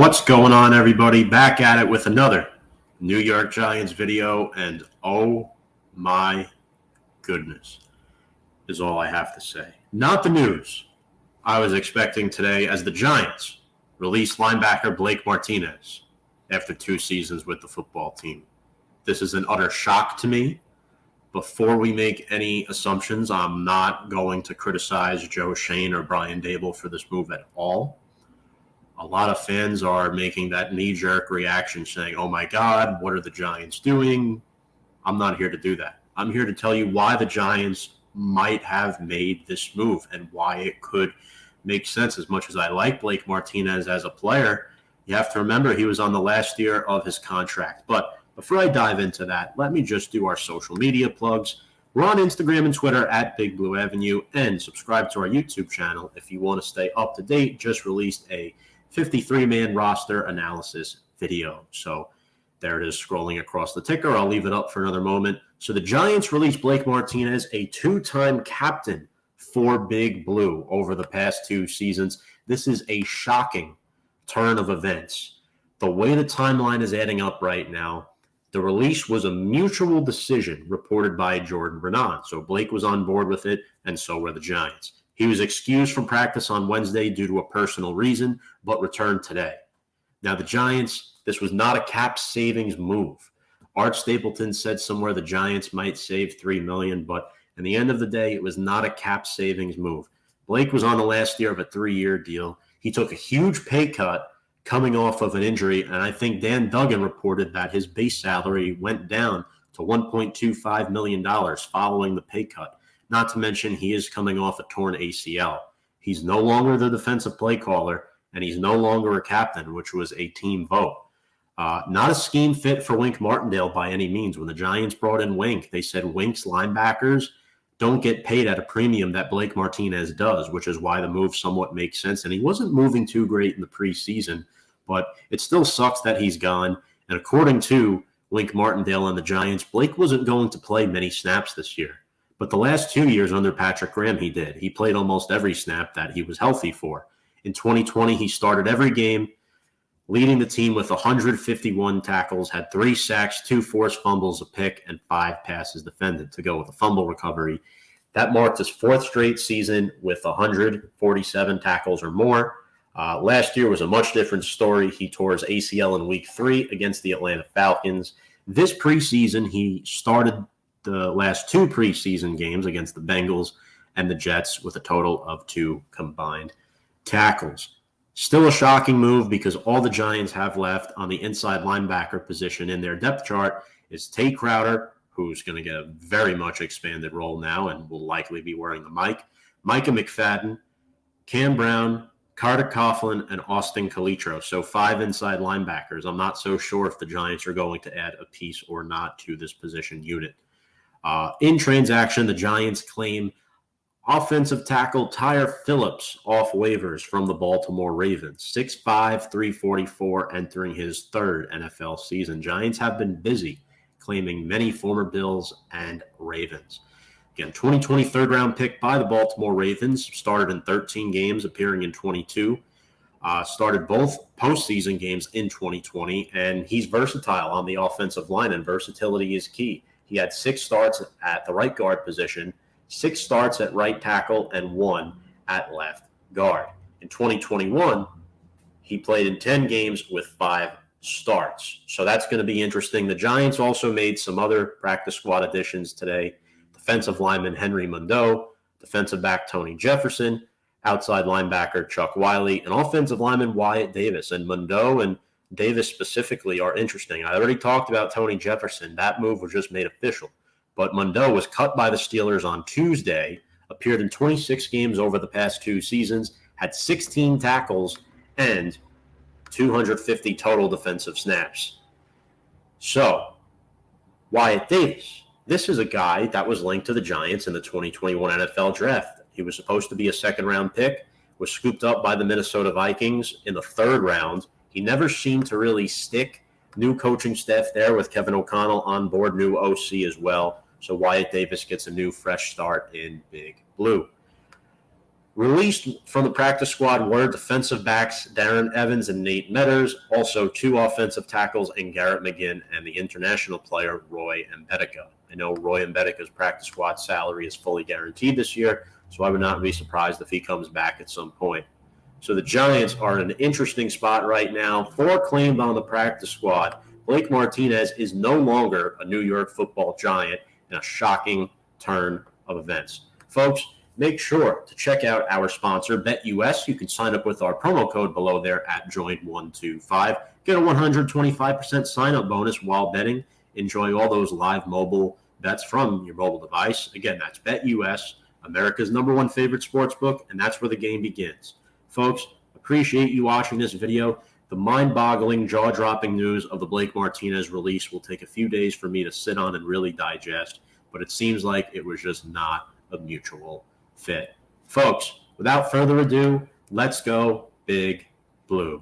What's going on, everybody? Back at it with another New York Giants video, and oh my goodness is all I have to say. Not the news I was expecting today as the Giants released linebacker Blake Martinez after 2 seasons with the football team. This is an utter shock to me. Before we make any assumptions, I'm not going to criticize Joe Schoen or Brian Daboll for this move at all. A lot of fans are making that knee-jerk reaction saying, oh my God, what are the Giants doing? I'm not here to do that. I'm here to tell you why the Giants might have made this move and why it could make sense. As much as I like Blake Martinez as a player, you have to remember he was on the last year of his contract. But before I dive into that, let me just do our social media plugs. We're on Instagram and Twitter at Big Blue Avenue, and subscribe to our YouTube channel if you want to stay up to date. Just released a 53-man roster analysis video. So there it is scrolling across the ticker. I'll leave it up for another moment. So the Giants released Blake Martinez, a 2-time captain for Big Blue over the past 2 seasons. This is a shocking turn of events. The way the timeline is adding up right now, the release was a mutual decision reported by Jordan Bernard. So Blake was on board with it, and so were the Giants. He was excused from practice on Wednesday due to a personal reason, but returned today. Now, the Giants, this was not a cap savings move. Art Stapleton said somewhere the Giants might save $3 million, but in the end of the day, it was not a cap savings move. Blake was on the last year of a 3-year deal. He took a huge pay cut coming off of an injury, and I think Dan Duggan reported that his base salary went down to $1.25 million following the pay cut. Not to mention, he is coming off a torn ACL. He's no longer the defensive play caller, and he's no longer a captain, which was a team vote. Not a scheme fit for Wink Martindale by any means. When the Giants brought in Wink, they said Wink's linebackers don't get paid at a premium that Blake Martinez does, which is why the move somewhat makes sense. And he wasn't moving too great in the preseason, but it still sucks that he's gone. And according to Wink Martindale and the Giants, Blake wasn't going to play many snaps this year. But the last 2 years under Patrick Graham, he did. He played almost every snap that he was healthy for. In 2020, he started every game, leading the team with 151 tackles, had 3 sacks, 2 forced fumbles, a pick, and 5 passes defended to go with a fumble recovery. That marked his 4th straight season with 147 tackles or more. Last year was a much different story. He tore his ACL in Week 3 against the Atlanta Falcons. This preseason, he started the last 2 preseason games against the Bengals and the Jets with a total of 2 combined tackles. Still a shocking move because all the Giants have left on the inside linebacker position in their depth chart is Tate Crowder, who's going to get a very much expanded role now and will likely be wearing the mic, Micah McFadden, Cam Brown, Carter Coughlin, and Austin Calitro. So 5 inside linebackers. I'm not so sure if the Giants are going to add a piece or not to this position unit. In transaction, the Giants claim offensive tackle Tyre Phillips off waivers from the Baltimore Ravens. 6'5", 344, entering his 3rd NFL season. Giants have been busy claiming many former Bills and Ravens. Again, 2020 third-round pick by the Baltimore Ravens. Started in 13 games, appearing in 22. Started both postseason games in 2020, and he's versatile on the offensive line, and versatility is key. He had 6 starts at the right guard position, 6 starts at right tackle, and 1 at left guard. In 2021, he played in 10 games with 5 starts. So that's going to be interesting. The Giants also made some other practice squad additions today. Defensive lineman Henry Mondeau, defensive back Tony Jefferson, outside linebacker Chuck Wiley, and offensive lineman Wyatt Davis. And Mondeau and Davis specifically are interesting. I already talked about Tony Jefferson. That move was just made official. But Mondeau was cut by the Steelers on Tuesday, appeared in 26 games over the past 2 seasons, had 16 tackles, and 250 total defensive snaps. So, Wyatt Davis. This is a guy that was linked to the Giants in the 2021 NFL Draft. He was supposed to be a 2nd-round pick, was scooped up by the Minnesota Vikings in the 3rd round. He never seemed to really stick. New coaching staff there with Kevin O'Connell on board, new OC as well. So Wyatt Davis gets a new fresh start in Big Blue. Released from the practice squad were defensive backs Darren Evans and Nate Metters, also 2 offensive tackles in Garrett McGinn and the international player Roy Mbedeka. I know Roy Mbedeka's practice squad salary is fully guaranteed this year, so I would not be surprised if he comes back at some point. So the Giants are in an interesting spot right now. 4 claimed on the practice squad. Blake Martinez is no longer a New York Football Giant in a shocking turn of events. Folks, make sure to check out our sponsor, BetUS. You can sign up with our promo code below there at Joint125. Get a 125% sign-up bonus while betting. Enjoy all those live mobile bets from your mobile device. Again, that's BetUS, America's #1 favorite sports book, and that's where the game begins. Folks, appreciate you watching this video. The mind-boggling, jaw-dropping news of the Blake Martinez release will take a few days for me to sit on and really digest, but it seems like it was just not a mutual fit. Folks, without further ado, let's go Big Blue.